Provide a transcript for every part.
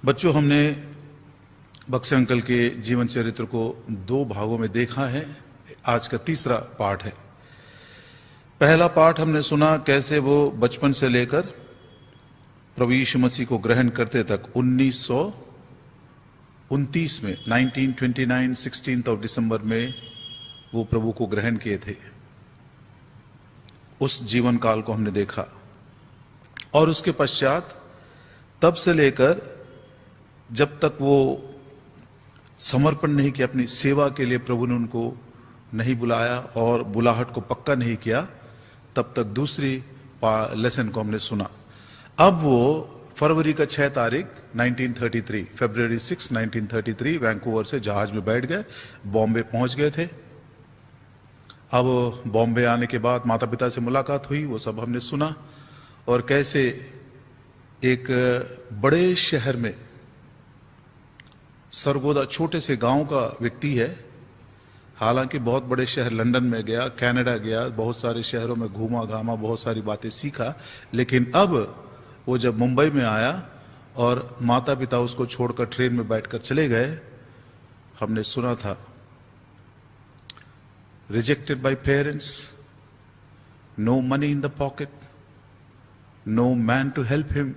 बच्चों, हमने बक्से अंकल के जीवन चरित्र को 2 भागों में देखा है। आज का तीसरा पार्ट है। पहला पार्ट हमने सुना कैसे वो बचपन से लेकर प्रभु यीशु मसीह को ग्रहण करते तक 1929 में 1929 16 दिसंबर में वो प्रभु को ग्रहण किए थे। उस जीवन काल को हमने देखा और उसके पश्चात तब से लेकर जब तक वो समर्पण नहीं किया, अपनी सेवा के लिए प्रभु ने उनको नहीं बुलाया और बुलाहट को पक्का नहीं किया, तब तक दूसरी लेसन को हमने सुना। अब वो फरवरी का 6 तारीख 1933 फरवरी 6 1933 वैंकूवर से जहाज में बैठ गए, बॉम्बे पहुंच गए थे। अब बॉम्बे आने के बाद माता पिता से मुलाकात हुई, वो सब हमने सुना। और कैसे एक बड़े शहर में, सरगोदा छोटे से गांव का व्यक्ति है, हालांकि बहुत बड़े शहर लंदन में गया, कनाडा गया, बहुत सारे शहरों में घूमा घामा, बहुत सारी बातें सीखा, लेकिन अब वो जब मुंबई में आया और माता पिता उसको छोड़कर ट्रेन में बैठकर चले गए, हमने सुना था rejected by parents, no money in the pocket, no man to help him,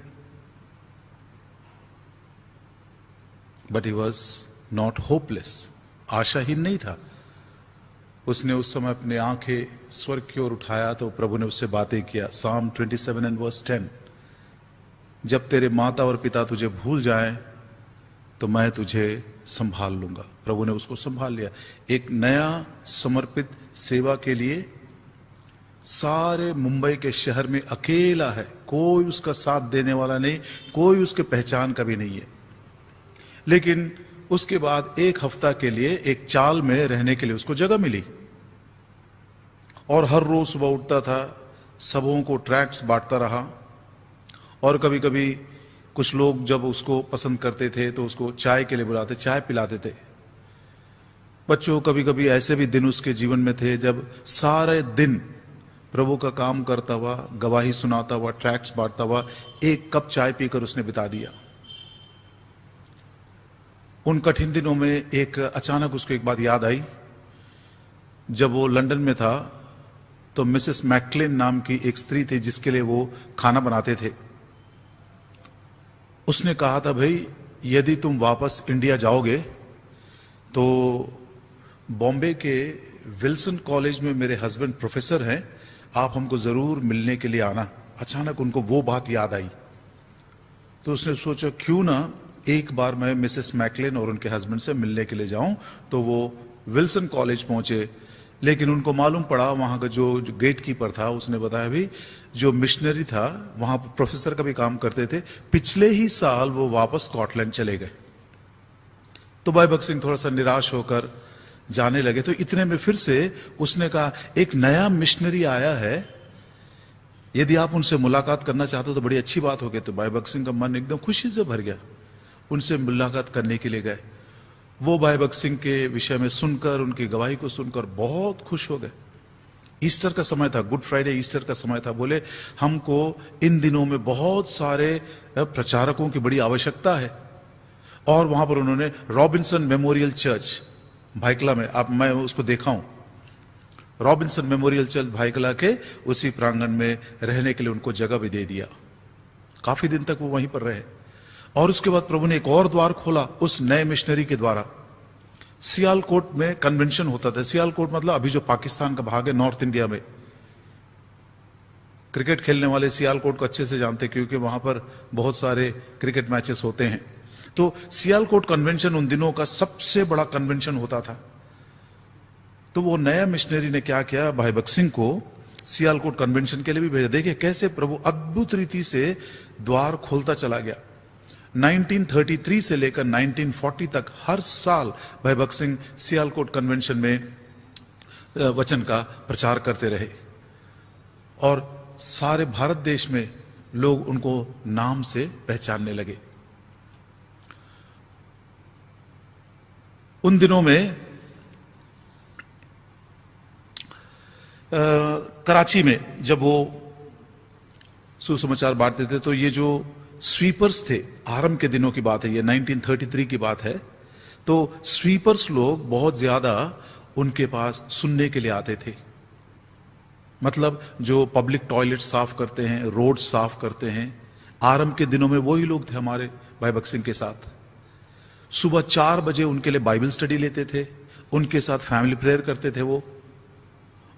but he was not hopeless. आशाहीन नहीं था। उसने उस समय अपने आंखें स्वर्ग की ओर उठाया तो प्रभु ने उससे बातें किया। Psalm 27 and verse 10, जब तेरे माता और पिता तुझे भूल जाएं तो मैं तुझे संभाल लूंगा। प्रभु ने उसको संभाल लिया। एक नया समर्पित सेवा के लिए सारे मुंबई के शहर में अकेला है, कोई उसका साथ देने वाला नहीं, कोई उसके पहचान का भी नहीं है। लेकिन उसके बाद 1 हफ्ता के लिए एक चाल में रहने के लिए उसको जगह मिली और हर रोज सुबह उठता था, सबों को ट्रैक्ट्स बांटता रहा। और कभी कभी कुछ लोग जब उसको पसंद करते थे तो उसको चाय के लिए बुलाते, चाय पिलाते थे। बच्चों, कभी कभी ऐसे भी दिन उसके जीवन में थे जब सारे दिन प्रभु का काम करता हुआ, गवाही सुनाता हुआ, ट्रैक्ट्स बांटता हुआ, 1 कप चाय पीकर उसने बिता दिया। उन कठिन दिनों में एक अचानक उसको एक बात याद आई। जब वो लंदन में था तो मिसेस मैकक्लेन नाम की एक स्त्री थी जिसके लिए वो खाना बनाते थे। उसने कहा था, भाई यदि तुम वापस इंडिया जाओगे तो बॉम्बे के विल्सन कॉलेज में मेरे हस्बैंड प्रोफेसर हैं, आप हमको जरूर मिलने के लिए आना। अचानक उनको वो बात याद आई तो उसने सोचा क्यों ना एक बार मैं मिसेस मैकक्लेन और उनके हस्बैंड से मिलने के लिए जाऊं। तो वो विल्सन कॉलेज पहुंचे, लेकिन उनको मालूम पड़ा वहां का जो गेट कीपर था उसने बताया, भी जो मिशनरी था वहां प्रोफेसर का भी काम करते थे, पिछले ही साल वो वापस स्कॉटलैंड चले गए। तो भाई भगत सिंह थोड़ा सा निराश होकर जाने लगे। तो इतने में फिर से उसने कहा, एक नया मिशनरी आया है, यदि आप उनसे मुलाकात करना चाहते हो तो बड़ी अच्छी बात होगी। तो भाई भगत सिंह का मन एकदम खुशी से भर गया। उनसे मुलाकात करने के लिए गए। वो भाई भगत सिंह के विषय में सुनकर, उनकी गवाही को सुनकर बहुत खुश हो गए। ईस्टर का समय था, गुड फ्राइडे ईस्टर का समय था। बोले हमको इन दिनों में बहुत सारे प्रचारकों की बड़ी आवश्यकता है। और वहां पर उन्होंने रॉबिन्सन मेमोरियल चर्च भाईकला में, आप मैं उसको देखा हूं, रॉबिन्सन मेमोरियल चर्च भाईकला के उसी प्रांगण में रहने के लिए उनको जगह भी दे दिया। काफी दिन तक वो वहीं पर रहे। और उसके बाद प्रभु ने एक और द्वार खोला उस नए मिशनरी के द्वारा। सियालकोट में कन्वेंशन होता था। सियालकोट मतलब अभी जो पाकिस्तान का भाग है नॉर्थ इंडिया में। क्रिकेट खेलने वाले सियालकोट को अच्छे से जानते क्योंकि वहां पर बहुत सारे क्रिकेट मैचेस होते हैं। तो सियालकोट कन्वेंशन उन दिनों का सबसे बड़ा कन्वेंशन होता था। तो वो नया मिशनरी ने क्या किया, भाई भगत सिंह को सियालकोट कन्वेंशन के लिए भी भेजा। देखिए कैसे प्रभु अद्भुत रीति से द्वार खोलता चला गया। 1933 से लेकर 1940 तक हर साल भाई भगत सिंह सियालकोट कन्वेंशन में वचन का प्रचार करते रहे और सारे भारत देश में लोग उनको नाम से पहचानने लगे। उन दिनों में कराची में जब वो सुसमाचार बांटते थे तो ये जो स्वीपर्स थे, आरंभ के दिनों की बात है, ये 1933 की बात है। तो स्वीपर्स लोग बहुत ज्यादा उनके पास सुनने के लिए आते थे। मतलब जो पब्लिक टॉयलेट साफ करते हैं, रोड साफ करते हैं, आरंभ के दिनों में वही लोग थे हमारे भाई भगत सिंह के साथ। सुबह 4 बजे उनके लिए बाइबल स्टडी लेते थे, उनके साथ फैमिली प्रेयर करते थे वो,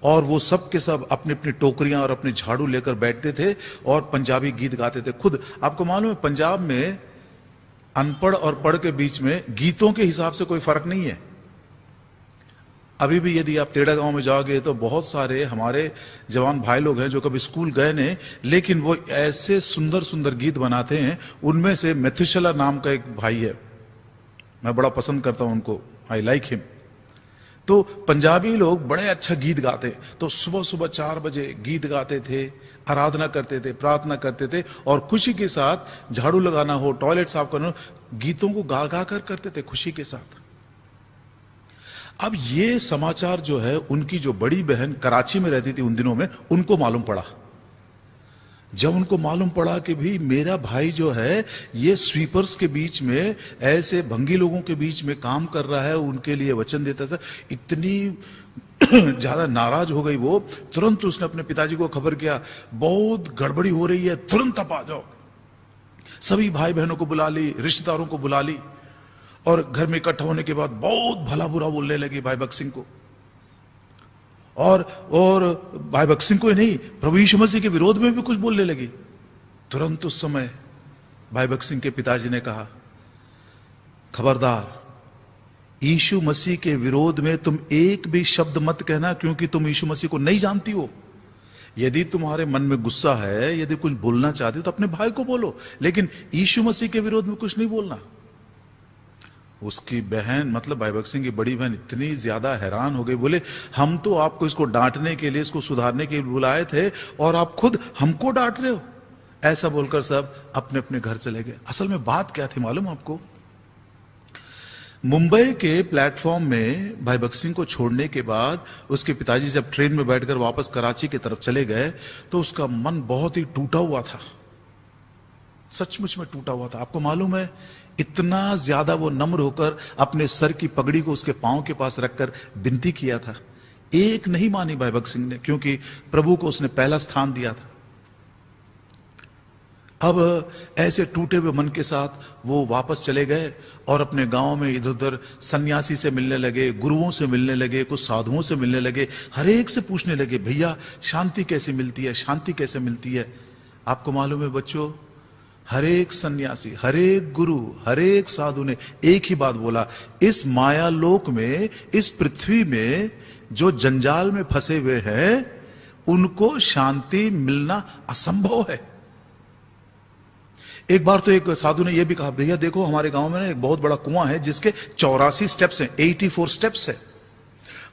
और वो सब के सब अपनी अपनी टोकरियां और अपने झाड़ू लेकर बैठते थे और पंजाबी गीत गाते थे। खुद आपको मालूम है पंजाब में अनपढ़ और पढ़ के बीच में गीतों के हिसाब से कोई फर्क नहीं है। अभी भी यदि आप तेड़ा गांव में जाओगे तो बहुत सारे हमारे जवान भाई लोग हैं जो कभी स्कूल गए नहीं, लेकिन वो ऐसे सुंदर सुंदर गीत बनाते हैं। उनमें से मेथुशला नाम का एक भाई है, मैं बड़ा पसंद करता हूं उनको, आई लाइक हिम। तो पंजाबी लोग बड़े अच्छा गीत गाते, तो सुबह सुबह 4 बजे गीत गाते थे, आराधना करते थे, प्रार्थना करते थे, और खुशी के साथ झाड़ू लगाना हो, टॉयलेट साफ करना हो, गीतों को गा गा कर करते थे खुशी के साथ। अब ये समाचार जो है उनकी जो बड़ी बहन कराची में रहती थी उन दिनों में, उनको मालूम पड़ा। जब उनको मालूम पड़ा कि भी मेरा भाई जो है ये स्वीपर्स के बीच में, ऐसे भंगी लोगों के बीच में काम कर रहा है, उनके लिए वचन देता था, इतनी ज्यादा नाराज हो गई वो। तुरंत उसने अपने पिताजी को खबर किया, बहुत गड़बड़ी हो रही है, तुरंत आप आ जाओ। सभी भाई बहनों को बुला ली, रिश्तेदारों को बुला ली, और घर में इकट्ठा होने के बाद बहुत भला बुरा बोलने लगे भाई भगत सिंह को। और भाई भगत सिंह को ही नहीं, प्रभु यीशु मसीह के विरोध में भी कुछ बोलने लगी। तुरंत उस समय भाई भगत सिंह के पिताजी ने कहा, खबरदार, यीशु मसीह के विरोध में तुम एक भी शब्द मत कहना, क्योंकि तुम यीशु मसीह को नहीं जानती हो। यदि तुम्हारे मन में गुस्सा है, यदि कुछ बोलना चाहते हो तो अपने भाई को बोलो, लेकिन यीशु मसीह के विरोध में कुछ नहीं बोलना। उसकी बहन, मतलब भाई भगत सिंह की बड़ी बहन, इतनी ज्यादा हैरान हो गई, बोले हम तो आपको इसको डांटने के लिए, इसको सुधारने के लिए बुलाए थे, और आप खुद हमको डांट रहे हो। ऐसा बोलकर सब अपने अपने घर चले गए। असल में बात क्या थी मालूम आपको? मुंबई के प्लेटफॉर्म में भाई भगत सिंह को छोड़ने के बाद उसके पिताजी जब ट्रेन में बैठकर वापस कराची की तरफ चले गए तो उसका मन बहुत ही टूटा हुआ था, सचमुच में टूटा हुआ था। आपको मालूम है, इतना ज्यादा वो नम्र होकर अपने सर की पगड़ी को उसके पांव के पास रखकर विनती किया था। एक नहीं मानी भाई भगत सिंह ने, क्योंकि प्रभु को उसने पहला स्थान दिया था। अब ऐसे टूटे हुए मन के साथ वो वापस चले गए और अपने गांव में इधर उधर सन्यासी से मिलने लगे, गुरुओं से मिलने लगे, कुछ साधुओं से मिलने लगे, हर एक से पूछने लगे, भैया शांति कैसे मिलती है, शांति कैसे मिलती है। आपको मालूम है बच्चों, हर एक सन्यासी, हर एक गुरु, हर एक साधु ने एक ही बात बोला, इस माया लोक में, इस पृथ्वी में जो जंजाल में फंसे हुए हैं उनको शांति मिलना असंभव है। एक बार तो एक साधु ने यह भी कहा, भैया देखो हमारे गांव में ना एक बहुत बड़ा कुआं है जिसके 84 स्टेप्स हैं, 84 स्टेप्स है।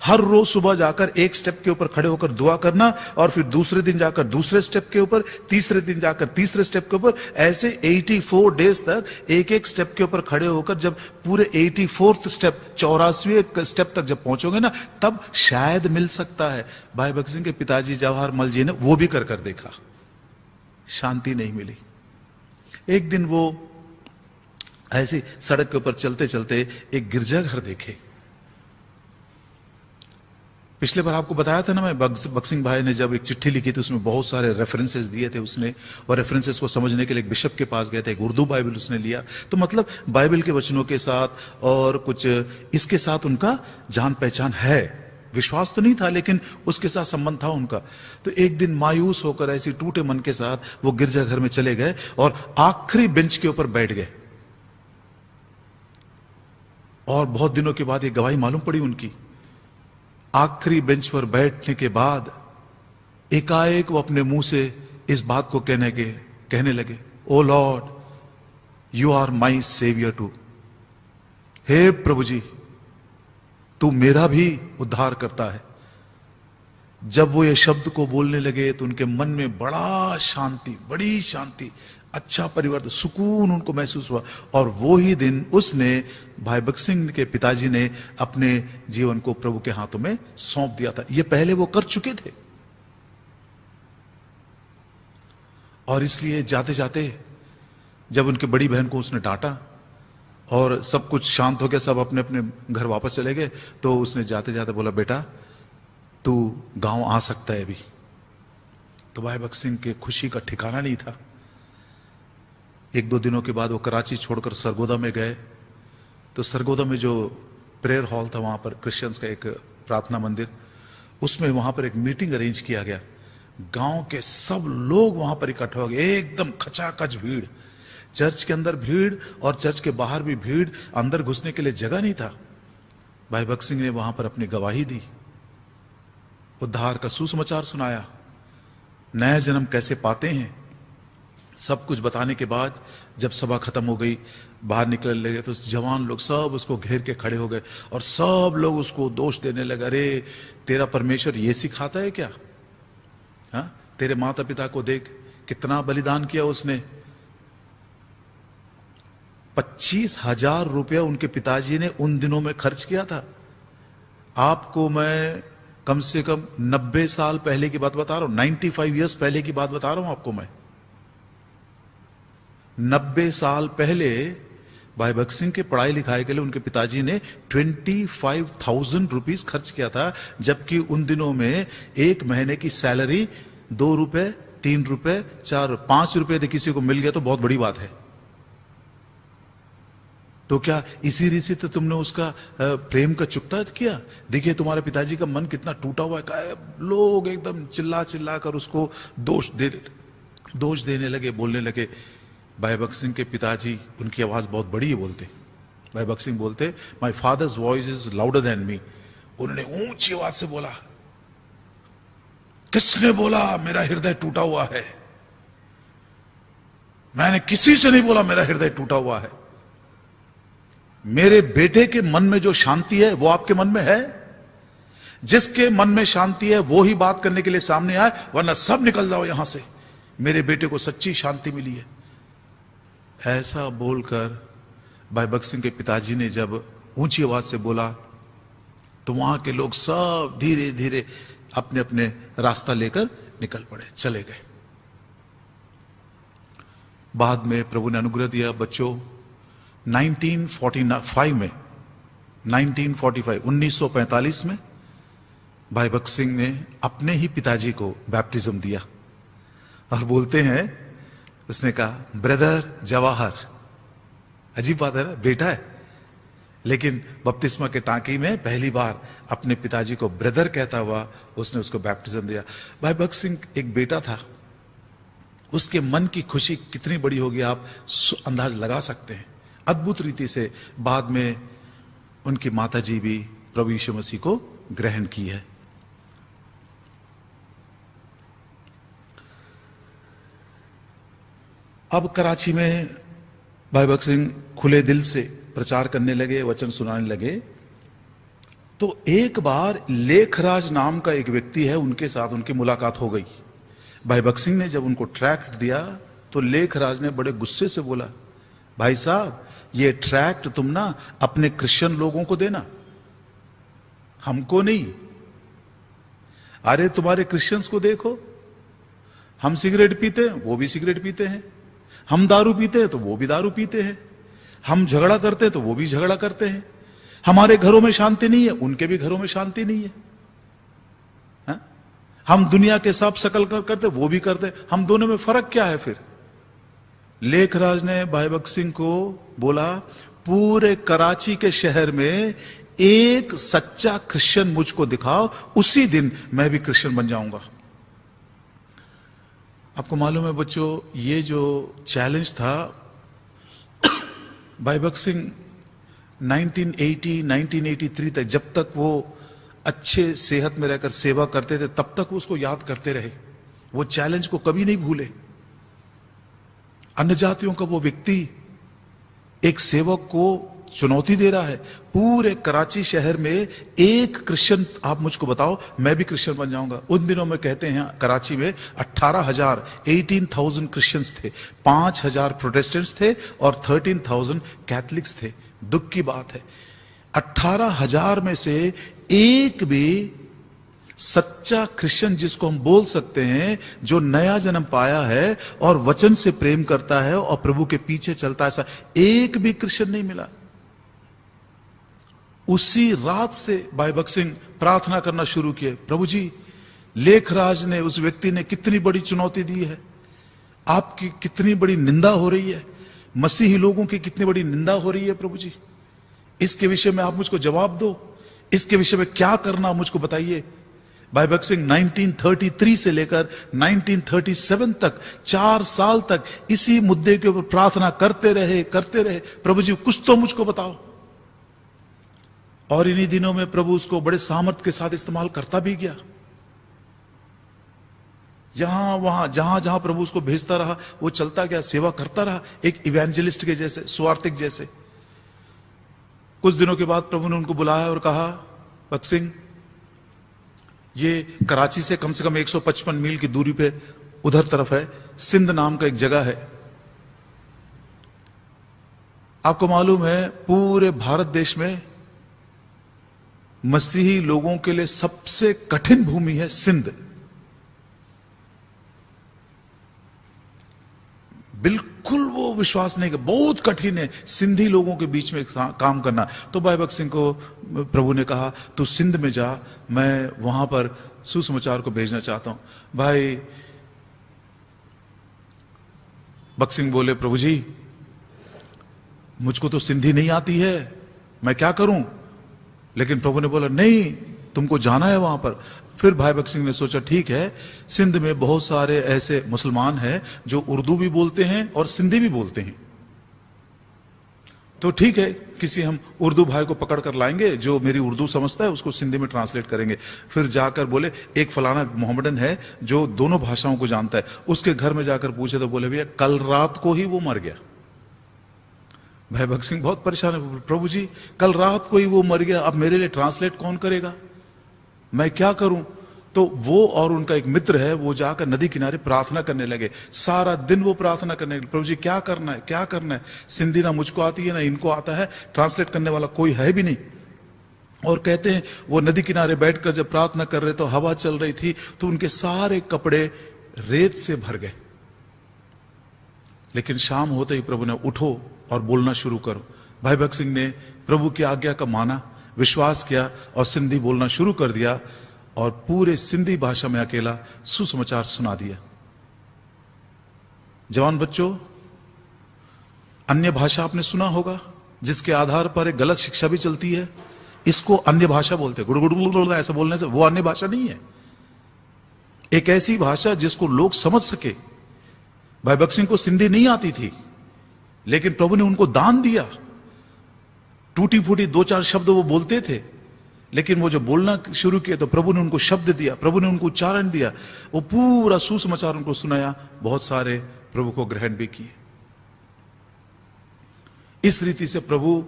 हर रोज सुबह जाकर एक स्टेप के ऊपर खड़े होकर दुआ करना, और फिर दूसरे दिन जाकर दूसरे स्टेप के ऊपर, तीसरे दिन जाकर तीसरे स्टेप के ऊपर, ऐसे 84 डेज तक एक एक स्टेप के ऊपर खड़े होकर जब पूरे 84th स्टेप, 84वें स्टेप तक जब पहुंचोगे ना, तब शायद मिल सकता है। भाई भगत सिंह के पिताजी जवाहर मल जी ने वो भी कर देखा, शांति नहीं मिली। एक दिन वो ऐसी सड़क के ऊपर चलते चलते एक गिरजाघर देखे। पिछले बार आपको बताया था ना मैं, भगत सिंह भाई ने जब एक चिट्ठी लिखी थी उसमें बहुत सारे रेफरेंसेस दिए थे उसने, और रेफरेंसेस को समझने के लिए एक बिशप के पास गए थे, एक उर्दू बाइबल उसने लिया। तो मतलब बाइबल के वचनों के साथ और कुछ इसके साथ उनका जान पहचान है, विश्वास तो नहीं था लेकिन उसके साथ संबंध था उनका। तो एक दिन मायूस होकर ऐसी टूटे मन के साथ वो गिरजाघर में चले गए और आखिरी बेंच के ऊपर बैठ गए। और बहुत दिनों के बाद ये गवाही मालूम पड़ी उनकी। आखिरी बेंच पर बैठने के बाद एकाएक वो अपने मुंह से इस बात को कहने लगे, O Lord you are my saviour too. हे प्रभु जी, तू मेरा भी उद्धार करता है। जब वो ये शब्द को बोलने लगे तो उनके मन में बड़ा शांति, बड़ी शांति, अच्छा परिवर्तन, सुकून उनको महसूस हुआ। और वो ही दिन उसने, भाई भगत सिंह के पिताजी ने अपने जीवन को प्रभु के हाथों में सौंप दिया था। ये पहले वो कर चुके थे। और इसलिए जाते जाते जब उनकी बड़ी बहन को उसने डांटा और सब कुछ शांत हो गया, सब अपने अपने घर वापस चले गए, तो उसने जाते जाते बोला, बेटा तू गांव आ सकता है अभी। तो भाई भगत सिंह के खुशी का ठिकाना नहीं था। एक दो दिनों के बाद वो कराची छोड़कर सरगोदा में गए। तो सरगोदा में जो प्रेयर हॉल था, वहां पर क्रिश्चियंस का एक प्रार्थना मंदिर, उसमें वहां पर एक मीटिंग अरेंज किया गया। गांव के सब लोग वहां पर इकट्ठा हो गए, एकदम खचाखच भीड़, चर्च के अंदर भीड़ और चर्च के बाहर भी भीड़, अंदर घुसने के लिए जगह नहीं था। भाई भगत सिंह ने वहां पर अपनी गवाही दी, उद्धार का सुसमाचार सुनाया, नया जन्म कैसे पाते हैं, सब कुछ बताने के बाद जब सभा खत्म हो गई, बाहर निकलने लगे, तो जवान लोग सब उसको घेर के खड़े हो गए और सब लोग उसको दोष देने लगे, अरे तेरा परमेश्वर ये सिखाता है क्या? हाँ, तेरे माता पिता को देख, कितना बलिदान किया उसने। 25,000 रुपया उनके पिताजी ने उन दिनों में खर्च किया था। आपको मैं कम से कम 90 साल पहले की बात बता रहा हूं, 95 ईयर्स पहले की बात बता रहा हूं आपको मैं। 90 साल पहले भाई भगत सिंह के पढ़ाई लिखाई के लिए उनके पिताजी ने 25,000 रुपीज खर्च किया था, जबकि उन दिनों में एक महीने की सैलरी 2 रुपए, 3 रुपए, 4, 5 रुपए यदि किसी को मिल गया तो बहुत बड़ी बात है। तो क्या इसी रीति से तो तुमने उसका प्रेम का चुकता किया? देखिए तुम्हारे पिताजी का मन कितना टूटा हुआ है। लोग एकदम चिल्ला चिल्ला कर उसको दोष देने लगे, बोलने लगे। भाई भगत सिंह के पिताजी, उनकी आवाज बहुत बड़ी है बोलते। भाई भगत सिंह बोलते, my father's voice is louder than me. उन्होंने ऊंची आवाज से बोला, किसने बोला मेरा हृदय टूटा हुआ है? मैंने किसी से नहीं बोला मेरा हृदय टूटा हुआ है। मेरे बेटे के मन में जो शांति है वो आपके मन में है। जिसके मन में शांति है वो ही बात करने के लिए सामने आए, वरना सब निकल जाओ यहां से। मेरे बेटे को सच्ची शांति मिली है। ऐसा बोलकर भाई भगत सिंह के पिताजी ने जब ऊंची आवाज से बोला, तो वहां के लोग सब धीरे धीरे अपने अपने रास्ता लेकर निकल पड़े, चले गए। बाद में प्रभु ने अनुग्रह दिया बच्चों, 1945 में भाई भगत सिंह ने अपने ही पिताजी को बैप्टिज्म दिया और बोलते हैं, उसने कहा ब्रदर जवाहर। अजीब बात है ना, बेटा है, लेकिन बपतिस्मा के टांकी में पहली बार अपने पिताजी को ब्रदर कहता हुआ उसने उसको बैप्टिज्म दिया। भाई भगत सिंह एक बेटा था, उसके मन की खुशी कितनी बड़ी होगी आप अंदाज लगा सकते हैं। अद्भुत रीति से बाद में उनकी माताजी भी प्रभु यीशु मसीह को ग्रहण की है। अब कराची में भाई भगत सिंह खुले दिल से प्रचार करने लगे, वचन सुनाने लगे। तो एक बार लेखराज नाम का एक व्यक्ति है, उनके साथ उनकी मुलाकात हो गई। भाई भगत सिंह ने जब उनको ट्रैक्ट दिया तो लेखराज ने बड़े गुस्से से बोला, भाई साहब ये ट्रैक्ट तुम ना अपने क्रिश्चियन लोगों को देना, हमको नहीं। अरे तुम्हारे क्रिश्चियंस को देखो, हम सिगरेट पीते हैं वो भी सिगरेट पीते हैं, हम दारू पीते हैं तो वो भी दारू पीते हैं, हम झगड़ा करते हैं तो वो भी झगड़ा करते हैं, हमारे घरों में शांति नहीं है उनके भी घरों में शांति नहीं है, हम दुनिया के सब शकल करते वो भी करते, हम दोनों में फर्क क्या है फिर? लेखराज ने भाई भगत सिंह को बोला, पूरे कराची के शहर में एक सच्चा क्रिश्चियन मुझको दिखाओ, उसी दिन मैं भी क्रिश्चियन बन जाऊंगा। आपको मालूम है बच्चों, ये जो चैलेंज था भाई भगत सिंह 1983 तक, जब तक वो अच्छे सेहत में रहकर सेवा करते थे तब तक उसको याद करते रहे। वो चैलेंज को कभी नहीं भूले। अन्य जातियों का वो व्यक्ति एक सेवक को चुनौती दे रहा है, पूरे कराची शहर में एक क्रिश्चियन आप मुझको बताओ, मैं भी क्रिश्चियन बन जाऊंगा। उन दिनों में कहते हैं कराची में 18,000 क्रिश्चियंस थे, 5,000 प्रोटेस्टेंट्स थे और 13,000 कैथलिक्स थे। दुख की बात है 18,000 में से एक भी सच्चा क्रिश्चियन जिसको हम बोल सकते हैं, जो नया जन्म पाया है और वचन से प्रेम करता है और प्रभु के पीछे चलता है, ऐसा एक भी क्रिश्चियन नहीं मिला। उसी रात से भाई भक्त सिंह प्रार्थना करना शुरू किए, प्रभु जी लेखराज ने, उस व्यक्ति ने कितनी बड़ी चुनौती दी है, आपकी कितनी बड़ी निंदा हो रही है, मसीही लोगों की कितनी बड़ी निंदा हो रही है, प्रभु जी इसके विषय में आप मुझको जवाब दो, इसके विषय में क्या करना मुझको बताइए। भाई भक्त सिंह 1933 से लेकर 1937 तक 4 साल तक इसी मुद्दे के ऊपर प्रार्थना करते रहे, प्रभु जी कुछ तो मुझको बताओ। और इन्हीं दिनों में प्रभु उसको बड़े सामर्थ्य के साथ इस्तेमाल करता भी गया। यहां वहां जहां जहां प्रभु उसको भेजता रहा वो चलता गया, सेवा करता रहा, एक इवेंजलिस्ट के जैसे, सुवार्थिक जैसे। कुछ दिनों के बाद प्रभु ने उनको बुलाया और कहा, भक्त सिंह ये कराची से कम 155 मील की दूरी पे उधर तरफ है, सिंध नाम का एक जगह है। आपको मालूम है पूरे भारत देश में मसीही लोगों के लिए सबसे कठिन भूमि है सिंध। बिल्कुल वो विश्वास नहीं कर, बहुत कठिन है सिंधी लोगों के बीच में काम करना। तो भाई भक्त सिंह को प्रभु ने कहा तू सिंध में जा, मैं वहां पर सुसमाचार को भेजना चाहता हूं। भाई भक्त सिंह बोले, प्रभु जी मुझको तो सिंधी नहीं आती है, मैं क्या करूं। लेकिन प्रभु ने बोला नहीं, तुमको जाना है वहां पर। फिर भाई भक्त सिंह ने सोचा ठीक है, सिंध में बहुत सारे ऐसे मुसलमान हैं जो उर्दू भी बोलते हैं और सिंधी भी बोलते हैं, तो ठीक है किसी हम उर्दू भाई को पकड़ कर लाएंगे जो मेरी उर्दू समझता है, उसको सिंधी में ट्रांसलेट करेंगे। फिर जाकर बोले एक फलाना मोहम्मदन है जो दोनों भाषाओं को जानता है, उसके घर में जाकर पूछे तो बोले भैया कल रात को ही वो मर गया। भाई भक्त सिंह बहुत परेशान है, प्रभु जी कल रात को ही वो मर गया, अब मेरे लिए ट्रांसलेट कौन करेगा, मैं क्या करूं। तो वो और उनका एक मित्र है, वो जाकर नदी किनारे प्रार्थना करने लगे। सारा दिन वो प्रार्थना करने लगे, प्रभु जी क्या करना है, क्या करना है। सिंधी ना मुझको आती है ना इनको आता है, ट्रांसलेट करने वाला कोई है भी नहीं। और कहते हैं वो नदी किनारे बैठकर जब प्रार्थना कर रहे तो हवा चल रही थी तो उनके सारे कपड़े रेत से भर गए। लेकिन शाम होते ही प्रभु ने उठो और बोलना शुरू करो। भाई भक्त सिंह ने प्रभु की आज्ञा का माना, विश्वास किया और सिंधी बोलना शुरू कर दिया और पूरे सिंधी भाषा में अकेला सुसमाचार सुना दिया। जवान बच्चों, अन्य भाषा आपने सुना होगा जिसके आधार पर एक गलत शिक्षा भी चलती है, इसको अन्य भाषा बोलते हैं। गुड़गुड़ ऐसा बोलने से वो अन्य भाषा नहीं है, एक ऐसी भाषा जिसको लोग समझ सके। भाई भक्त सिंह को सिंधी नहीं आती थी, लेकिन प्रभु ने उनको दान दिया। टूटी फूटी 2-4 शब्द वो बोलते थे, लेकिन वो जब बोलना शुरू किए तो प्रभु ने उनको शब्द दिया, प्रभु ने उनको उच्चारण दिया, वो पूरा सुसमाचार उनको सुनाया। बहुत सारे प्रभु को ग्रहण भी किए। इस रीति से प्रभु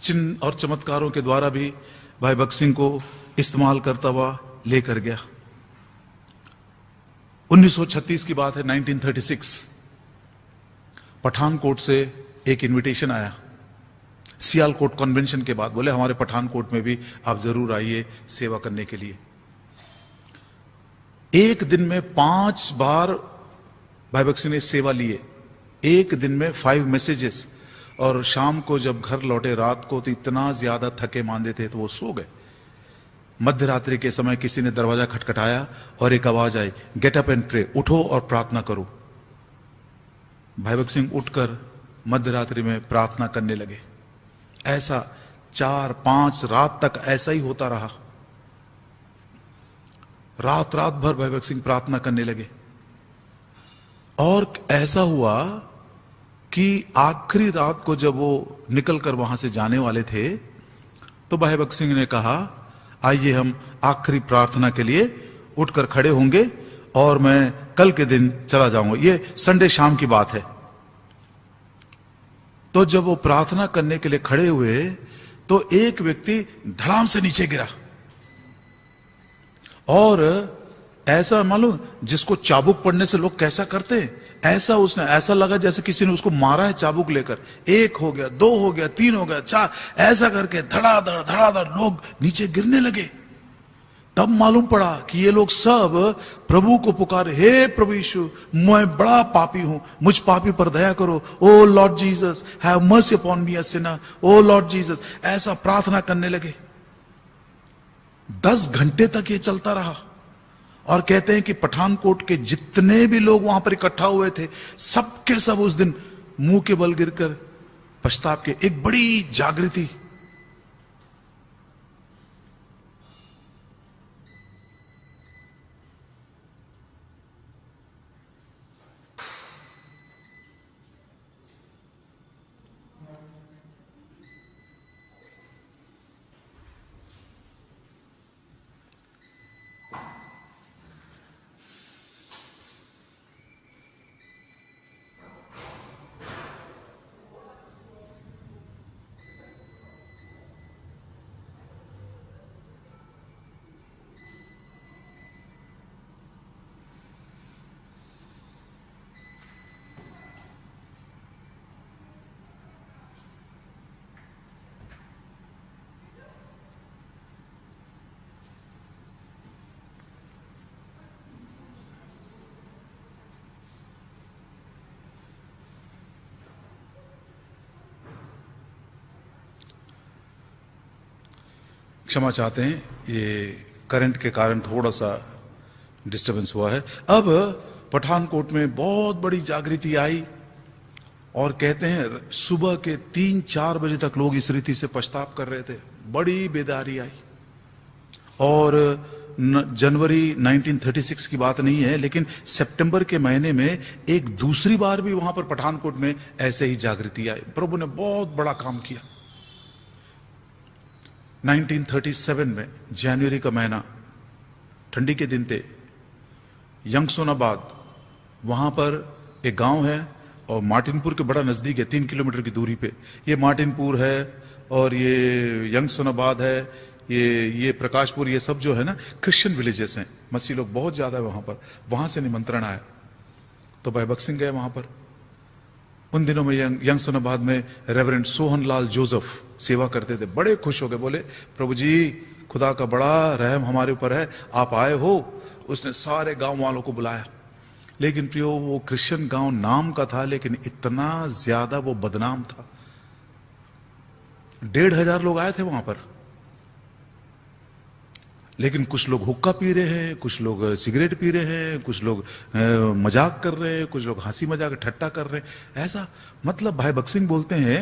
चिन्ह और चमत्कारों के द्वारा भी भाई भक्त सिंह को इस्तेमाल करता हुआ लेकर गया। 1936 की बात है, 1936 पठानकोट से एक इनविटेशन आया। सियालकोट कन्वेंशन के बाद बोले हमारे पठानकोट में भी आप जरूर आइए सेवा करने के लिए। एक दिन में 5 बार भाई भक्त सिंह ने सेवा लिए, एक दिन में 5 मैसेजेस। और शाम को जब घर लौटे रात को तो इतना ज्यादा थके मांदे थे तो वो सो गए। मध्य रात्रि के समय किसी ने दरवाजा खटखटाया और एक आवाज आई, गेट अप एंड प्रे, उठो और प्रार्थना करो। भाई भक्त सिंह उठकर मध्य रात्रि में प्रार्थना करने लगे। ऐसा 4-5 रात तक ऐसा ही होता रहा। रात भर भाई भक्त सिंह प्रार्थना करने लगे। और ऐसा हुआ कि आखिरी रात को जब वो निकलकर वहां से जाने वाले थे तो भाई भक्त सिंह ने कहा आइए हम आखिरी प्रार्थना के लिए उठकर खड़े होंगे और मैं कल के दिन चला जाऊंगा। ये संडे शाम की बात है। तो जब वो प्रार्थना करने के लिए खड़े हुए तो एक व्यक्ति धड़ाम से नीचे गिरा और ऐसा मालूम जिसको चाबुक पड़ने से लोग कैसा करते हैं, ऐसा उसने, ऐसा लगा जैसे किसी ने उसको मारा है चाबुक लेकर। 1 हो गया, 2 हो गया, 3 हो गया, 4, ऐसा करके धड़ाधड़ लोग नीचे गिरने लगे। तब मालूम पड़ा कि ये लोग सब प्रभु को पुकारे, हे प्रभु यीशु, मैं बड़ा पापी हूं, मुझ पापी पर दया करो, O Lord Jesus have mercy upon me a sinner, O Lord Jesus, ऐसा प्रार्थना करने लगे। 10 घंटे तक ये चलता रहा। और कहते हैं कि पठानकोट के जितने भी लोग वहां पर इकट्ठा हुए थे, सबके सब उस दिन मुंह के बल गिरकर पछताप के, एक बड़ी जागृति। क्षमा चाहते हैं, ये करंट के कारण थोड़ा सा डिस्टरबेंस हुआ है। अब पठानकोट में बहुत बड़ी जागृति आई और कहते हैं सुबह के 3-4 बजे तक लोग इस रीति से पछताप कर रहे थे। बड़ी बेदारी आई। और जनवरी 1936 की बात नहीं है, लेकिन सितंबर के महीने में एक दूसरी बार भी वहां पर पठानकोट में ऐसे ही जागृति आई। प्रभु ने बहुत बड़ा काम किया। 1937 में जनवरी का महीना, ठंडी के दिन थे, यंगसोनाबाद, वहां पर एक गांव है और मार्टिनपुर के बड़ा नजदीक है, 3 किलोमीटर की दूरी पे ये मार्टिनपुर है और ये यंगसोनाबाद है, ये प्रकाशपुर, ये सब जो है ना क्रिश्चियन विलेजेस हैं, मसीह लोग बहुत ज्यादा है वहां पर। वहां से निमंत्रण आया तो भाई भगत सिंह गए वहां पर। उन दिनों में यंगसोनाबाद में रेवरेंड सोहनलाल जोसेफ सेवा करते थे। बड़े खुश हो गए, बोले प्रभु जी खुदा का बड़ा रहम हमारे ऊपर है, आप आए हो। उसने सारे गांव वालों को बुलाया। लेकिन प्रियो, वो क्रिश्चियन गांव नाम का था, लेकिन इतना ज्यादा वो बदनाम था। 1,500 लोग आए थे वहां पर, लेकिन कुछ लोग हुक्का पी रहे हैं, कुछ लोग सिगरेट पी रहे हैं, कुछ लोग मजाक कर रहे हैं, कुछ लोग हंसी मजाक ठट्टा कर रहे हैं। ऐसा मतलब भाई भगत सिंह बोलते हैं,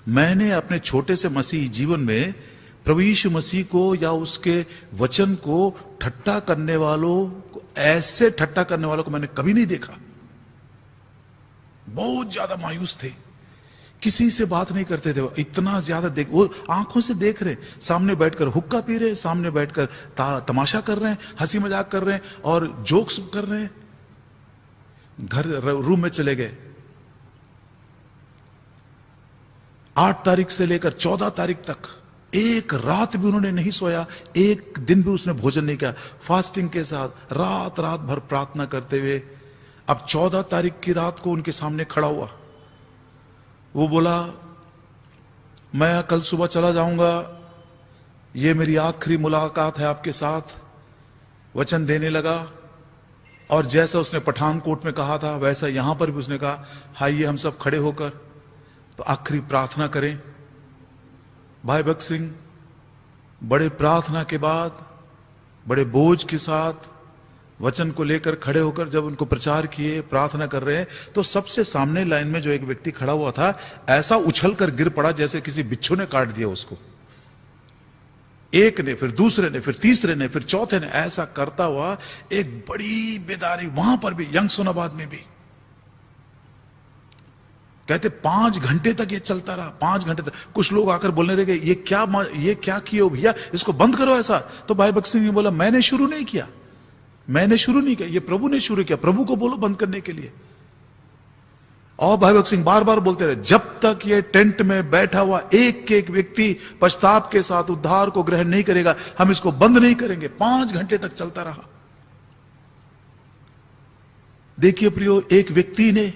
मैंने अपने छोटे से मसीही जीवन में प्रभु यीशु मसीह को या उसके वचन को ठट्टा करने वालों को, ऐसे ठट्टा करने वालों को मैंने कभी नहीं देखा। बहुत ज्यादा मायूस थे, किसी से बात नहीं करते थे। इतना ज्यादा वो आंखों से देख रहे, सामने बैठकर हुक्का पी रहे, सामने बैठकर तमाशा कर रहे हैं, हंसी मजाक कर रहे हैं और जोक्स कर रहे हैं। घर रूम में चले गए। 8 तारीख से लेकर 14 तारीख तक एक रात भी उन्होंने नहीं सोया, एक दिन भी उसने भोजन नहीं किया, फास्टिंग के साथ रात रात भर प्रार्थना करते हुए। अब 14 तारीख की रात को उनके सामने खड़ा हुआ। वो बोला, मैं कल सुबह चला जाऊंगा, ये मेरी आखिरी मुलाकात है आपके साथ। वचन देने लगा और जैसा उसने पठानकोट में कहा था वैसा यहां पर भी उसने कहा, आइए हम सब खड़े होकर तो आखिरी प्रार्थना करें। भाई भगत सिंह बड़े प्रार्थना के बाद, बड़े बोझ के साथ वचन को लेकर खड़े होकर जब उनको प्रचार किए, प्रार्थना कर रहे हैं, तो सबसे सामने लाइन में जो एक व्यक्ति खड़ा हुआ था, ऐसा उछल कर गिर पड़ा जैसे किसी बिच्छू ने काट दिया उसको। एक ने, फिर दूसरे ने, फिर तीसरे ने, फिर चौथे ने, ऐसा करता हुआ एक बड़ी बेदारी वहां पर भी, यंगसोनाबाद में भी। कहते 5 घंटे तक ये चलता रहा, 5 घंटे तक। कुछ लोग आकर बोलने लगे, ये क्या किए हो भैया, इसको बंद करो ऐसा। तो भाई भगत सिंह ने बोला, मैंने शुरू नहीं किया, मैंने शुरू नहीं किया, ये प्रभु ने शुरू किया, प्रभु को बोलो बंद करने के लिए। और भाई भगत सिंह बार बार बोलते रहे, जब तक ये टेंट में बैठा हुआ एक एक व्यक्ति पश्चाताप के साथ उद्धार को ग्रहण नहीं करेगा, हम इसको बंद नहीं करेंगे। 5 घंटे तक चलता रहा। देखिए प्रियो, एक व्यक्ति ने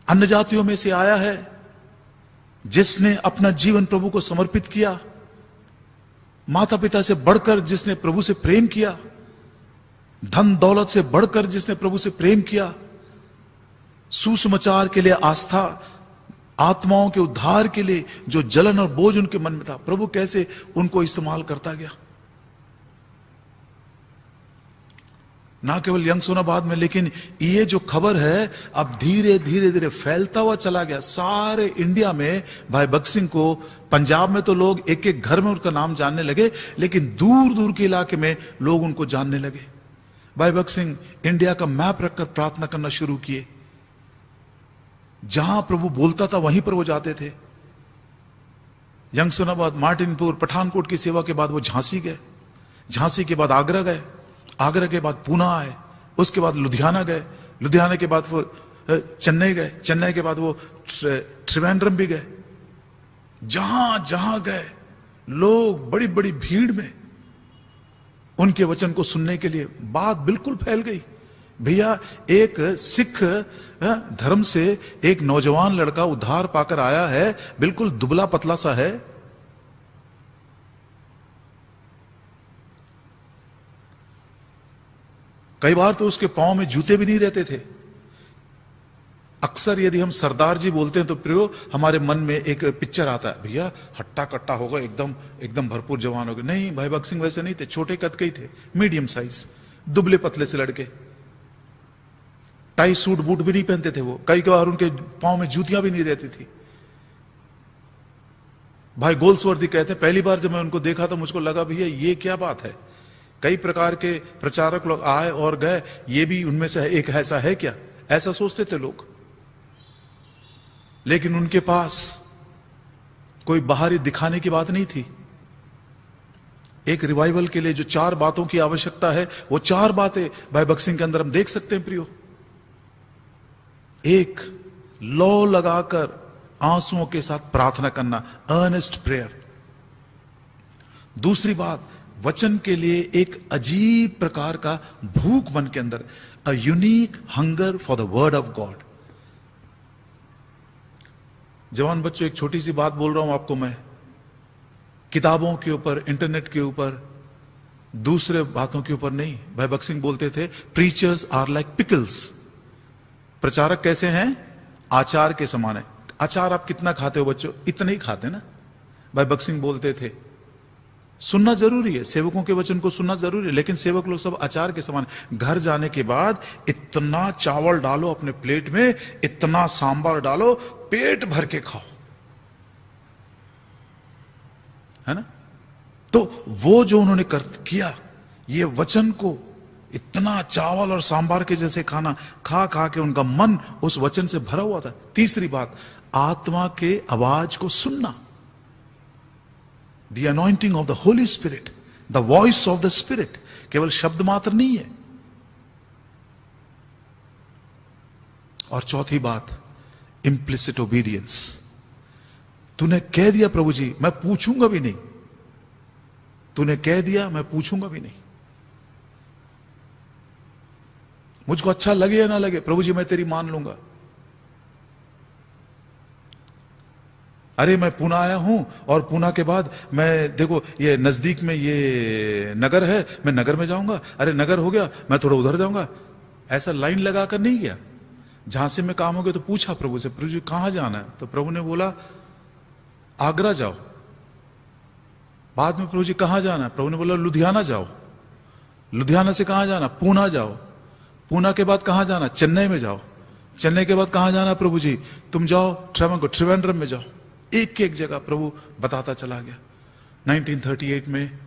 अन्य जातियों में से आया है, जिसने अपना जीवन प्रभु को समर्पित किया। माता पिता से बढ़कर जिसने प्रभु से प्रेम किया, धन दौलत से बढ़कर जिसने प्रभु से प्रेम किया, सुसमाचार के लिए आस्था, आत्माओं के उद्धार के लिए जो जलन और बोझ उनके मन में था, प्रभु कैसे उनको इस्तेमाल करता गया। ना केवल यंगसोनाबाद में, लेकिन ये जो खबर है अब धीरे धीरे धीरे फैलता हुआ चला गया सारे इंडिया में। भाई भगत सिंह को पंजाब में तो लोग एक एक घर में उनका नाम जानने लगे, लेकिन दूर दूर के इलाके में लोग उनको जानने लगे। भाई भगत सिंह इंडिया का मैप रखकर प्रार्थना करना शुरू किए। जहां प्रभु बोलता था वहीं पर वो जाते थे। यंगसोनाबाद, मार्टिनपुर, पठानकोट की सेवा के बाद वो झांसी गए, झांसी के बाद आगरा गए, आगरा के बाद पूना आए, उसके बाद लुधियाना गए, लुधियाना के बाद वो चेन्नई गए, चेन्नई के बाद वो त्रिवेंद्रम भी गए। जहां जहां गए लोग बड़ी बड़ी भीड़ में उनके वचन को सुनने के लिए, बात बिल्कुल फैल गई। भैया एक सिख धर्म से एक नौजवान लड़का उद्धार पाकर आया है, बिल्कुल दुबला पतला सा है। कई बार तो उसके पांव में जूते भी नहीं रहते थे। अक्सर यदि हम सरदार जी बोलते हैं तो प्रियो हमारे मन में एक पिक्चर आता है, भैया हट्टा कट्टा होगा, एकदम एकदम भरपूर जवान हो गए। नहीं, भाई भगत सिंह वैसे नहीं थे, छोटे कद के ही थे, मीडियम साइज, दुबले पतले से लड़के। टाई सूट बूट भी नहीं पहनते थे वो, कई बार उनके पांव में जूतियां भी नहीं रहती थी। भाई गोल्सवर्दी कहते हैं, पहली बार जब मैं उनको देखा तो मुझको लगा भैया ये क्या बात है। कई प्रकार के प्रचारक लोग आए और गए, ये भी उनमें से एक ऐसा है क्या, ऐसा सोचते थे लोग। लेकिन उनके पास कोई बाहरी दिखाने की बात नहीं थी। एक रिवाइवल के लिए जो 4 बातों की आवश्यकता है, वो 4 बातें भाई भगत सिंह के अंदर हम देख सकते हैं प्रियो। एक, लौ लगाकर आंसुओं के साथ प्रार्थना करना, अर्नेस्ट प्रेयर। दूसरी बात, वचन के लिए एक अजीब प्रकार का भूख मन के अंदर, a unique hunger for the word of God. जवान बच्चों, एक छोटी सी बात बोल रहा हूं आपको मैं, किताबों के ऊपर, इंटरनेट के ऊपर, दूसरे बातों के ऊपर नहीं। भाई भगत सिंह बोलते थे, प्रीचर्स आर लाइक पिकल्स। प्रचारक कैसे हैं? आचार के समान है। अचार आप कितना खाते हो बच्चों? इतना ही खाते ना। भाई भगत सिंह बोलते थे सुनना जरूरी है, सेवकों के वचन को सुनना जरूरी है, लेकिन सेवक लोग सब अचार के समान। घर जाने के बाद इतना चावल डालो अपने प्लेट में, इतना सांबर डालो, पेट भर के खाओ, है ना। तो वो जो उन्होंने किया, ये वचन को इतना चावल और सांबार के जैसे खाना खा खा के उनका मन उस वचन से भरा हुआ था। तीसरी बात, आत्मा के आवाज को सुनना, the anointing of the Holi spirit, the voice of the spirit. केवल शब्द मात्र नहीं है। और चौथी बात, इम्प्लिसिट ओबीडियंस। तूने कह दिया प्रभु जी, मैं पूछूंगा भी नहीं। तूने कह दिया, मैं पूछूंगा भी नहीं। मुझको अच्छा लगे या ना लगे, प्रभु जी मैं तेरी मान लूंगा। अरे मैं पूना आया हूं, और पूना के बाद मैं, देखो ये नजदीक में ये नगर है, मैं नगर में जाऊंगा। अरे नगर हो गया, मैं थोड़ा उधर जाऊंगा। ऐसा लाइन लगाकर नहीं गया। जहां से मैं काम हो गया तो पूछा प्रभु से, प्रभु जी कहां जाना है? तो प्रभु ने बोला आगरा जाओ। बाद में प्रभु जी कहां जाना है? प्रभु ने बोला लुधियाना जाओ। लुधियाना से कहां जाना? पूना जाओ। पूना के बाद कहां जाना? चेन्नई में जाओ। चेन्नई के बाद कहां जाना? प्रभु जी तुम जाओ त्रिवेंद्रम में जाओ। एक एक जगह प्रभु बताता चला गया। 1938 में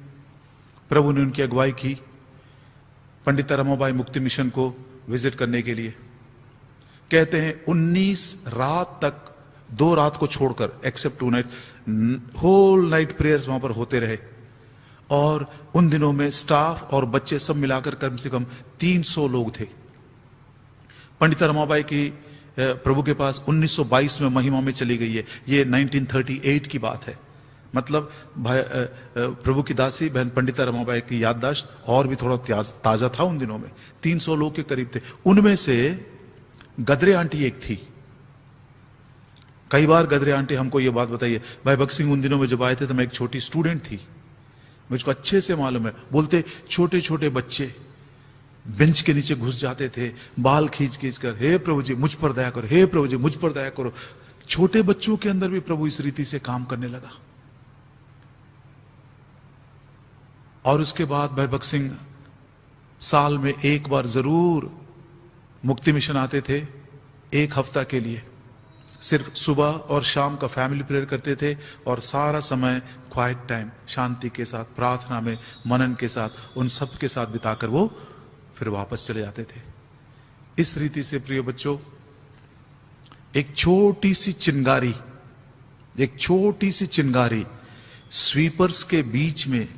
प्रभु ने उनकी अगुवाई की पंडित रमाबाई मुक्ति मिशन को विजिट करने के लिए। कहते हैं 19 रात तक, 2 रात को छोड़कर, except 2 night, whole night prayers वहां पर होते रहे। और उन दिनों में स्टाफ और बच्चे सब मिलाकर कम से कम 300 लोग थे। पंडित रमाबाई की प्रभु के पास 1922 में महिमा में चली गई है। ये 1938 की बात है। मतलब भाई प्रभु की दासी बहन पंडित रमाबाई की याददाश्त और भी थोड़ा ताजा था उन दिनों में। 300 लोग के करीब थे। उनमें से गदरे आंटी एक थी। कई बार गदरे आंटी हमको ये बात बताइए, भाई भगत सिंह उन दिनों में जब आए थे तो मैं एक छोटी स्टूडेंट थी। मुझको अच्छे से मालूम है। बोलते छोटे छोटे बच्चे बेंच के नीचे घुस जाते थे, बाल खींच खींच कर, हे प्रभु जी मुझ पर दया करो, हे प्रभु जी मुझ पर दया करो। छोटे बच्चों के अंदर भी प्रभु इस रीति से काम करने लगा। और उसके बाद भाई भगत सिंह साल में एक बार जरूर मुक्ति मिशन आते थे, 1 हफ्ता के लिए। सिर्फ सुबह और शाम का फैमिली प्रेयर करते थे और सारा समय क्वाइट टाइम शांति के साथ, प्रार्थना में, मनन के साथ, उन सब के साथ बिताकर वो फिर वापस चले जाते थे। इस रीति से प्रिय बच्चों, एक छोटी सी चिंगारी स्वीपर्स के बीच में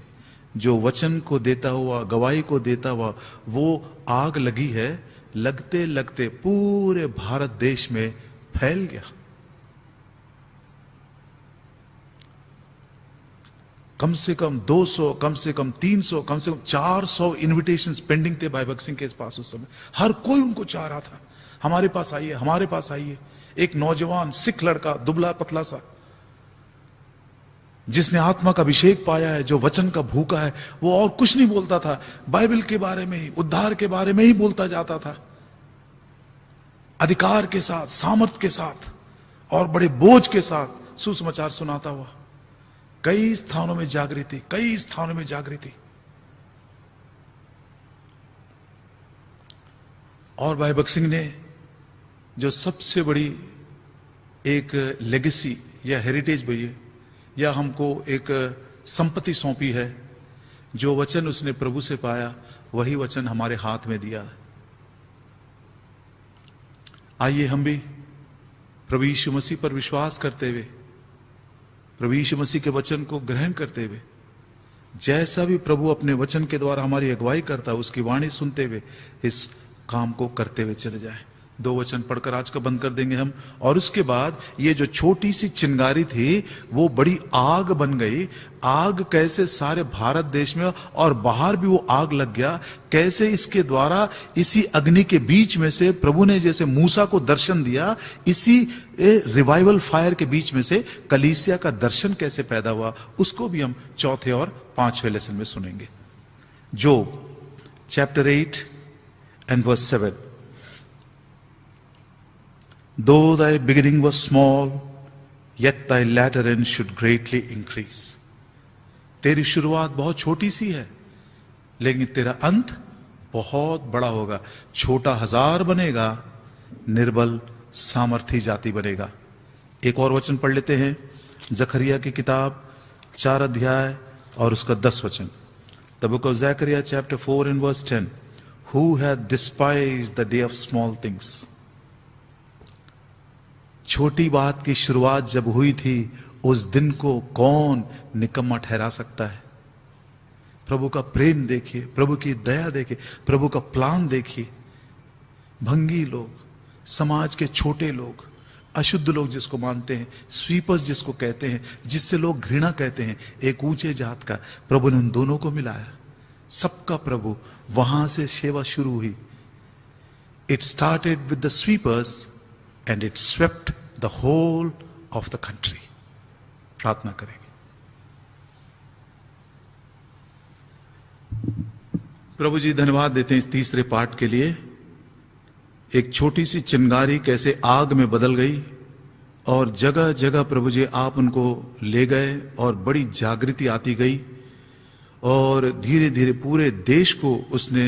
जो वचन को देता हुआ, गवाही को देता हुआ वो आग लगी है, लगते लगते पूरे भारत देश में फैल गया। कम से कम 200, कम से कम 300, कम से कम 400 इनविटेशंस पेंडिंग थे भाई भगत सिंह के पास उस समय। हर कोई उनको चाह रहा था, हमारे पास आइए, हमारे पास आइए। एक नौजवान सिख लड़का, दुबला पतला सा, जिसने आत्मा का अभिषेक पाया है, जो वचन का भूखा है, वो और कुछ नहीं बोलता था, बाइबल के बारे में ही, उद्धार के बारे में ही बोलता जाता था, अधिकार के साथ, सामर्थ के साथ और बड़े बोझ के साथ सुसमाचार सुनाता हुआ। कई स्थानों में जागृति, कई स्थानों में जागृति। और भाई भगत सिंह ने जो सबसे बड़ी एक लेगेसी या हेरिटेज भैया या हमको एक संपत्ति सौंपी है, जो वचन उसने प्रभु से पाया वही वचन हमारे हाथ में दिया है। आइए हम भी प्रभु यीशु मसीह पर विश्वास करते हुए, प्रभु यीशु मसीह के वचन को ग्रहण करते हुए, जैसा भी प्रभु अपने वचन के द्वारा हमारी अगुवाई करता है, उसकी वाणी सुनते हुए इस काम को करते हुए चले जाएं। 2 वचन पढ़कर आज का बंद कर देंगे हम। और उसके बाद ये जो छोटी सी चिंगारी थी वो बड़ी आग बन गई। आग कैसे सारे भारत देश में और बाहर भी वो आग लग गया, कैसे इसके द्वारा इसी अग्नि के बीच में से प्रभु ने जैसे मूसा को दर्शन दिया, इसी रिवाइवल फायर के बीच में से कलीसिया का दर्शन कैसे पैदा हुआ, उसको भी हम चौथे और 5वें लेसन में सुनेंगे। जोब chapter 8 and verse 7. Though thy beginning was small, yet thy latter end should greatly increase. तेरी शुरुआत बहुत छोटी सी है, लेकिन तेरा अंत बहुत बड़ा होगा। छोटा 1000 बनेगा, निर्बल सामर्थी जाति बनेगा। एक और वचन पढ़ लेते हैं, जकरिया की किताब 4 अध्याय और उसका 10 वचन। The book of Zechariah chapter 4 and verse 10. Who hath despised the day of small things? छोटी बात की शुरुआत जब हुई थी, उस दिन को कौन निकम्मा ठहरा सकता है? प्रभु का प्रेम देखिए, प्रभु की दया देखिए, प्रभु का प्लान देखिए। भंगी लोग, समाज के छोटे लोग, अशुद्ध लोग जिसको मानते हैं, स्वीपर्स जिसको कहते हैं, जिससे लोग घृणा कहते हैं, एक ऊंचे जात का, प्रभु ने उन दोनों को मिलाया। सबका प्रभु, वहां से सेवा शुरू हुई। It started with the sweepers and it swept the whole of the country. प्रार्थना करेंगे। प्रभु जी धन्यवाद देते हैं इस तीसरे पाठ के लिए। एक छोटी सी चिंगारी कैसे आग में बदल गई और जगह जगह प्रभु जी आप उनको ले गए और बड़ी जागृति आती गई और धीरे धीरे पूरे देश को उसने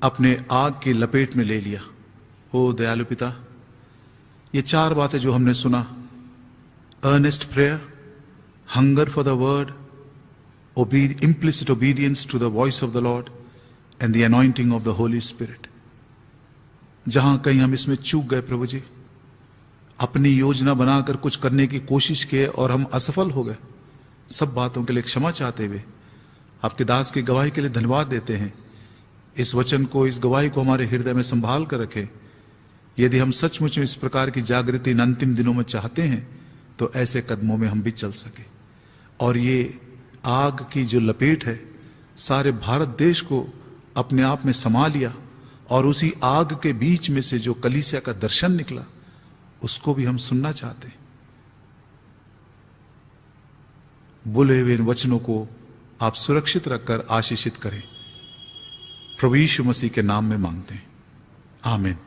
अपने आग की लपेट में ले लिया। ओ दयालु पिता, ये 4 बातें जो हमने सुना, earnest prayer, hunger for the word, implicit obedience to the voice of the Lord and the anointing of the Holy Spirit. जहां कहीं हम इसमें चूक गए प्रभु जी, अपनी योजना बनाकर कुछ करने की कोशिश किए और हम असफल हो गए, सब बातों के लिए क्षमा चाहते हुए आपके दास की गवाही के लिए धन्यवाद देते हैं। इस वचन को, इस गवाही को हमारे हृदय में संभाल कर रखें। यदि हम सचमुच इस प्रकार की जागृति इन अंतिम दिनों में चाहते हैं तो ऐसे कदमों में हम भी चल सके। और ये आग की जो लपेट है सारे भारत देश को अपने आप में समा लिया और उसी आग के बीच में से जो कलीसिया का दर्शन निकला उसको भी हम सुनना चाहते हैं। बोले हुए इन वचनों को आप सुरक्षित रखकर आशीषित करें। प्रभु यीशु मसीह के नाम में मांगते हैं, आमीन।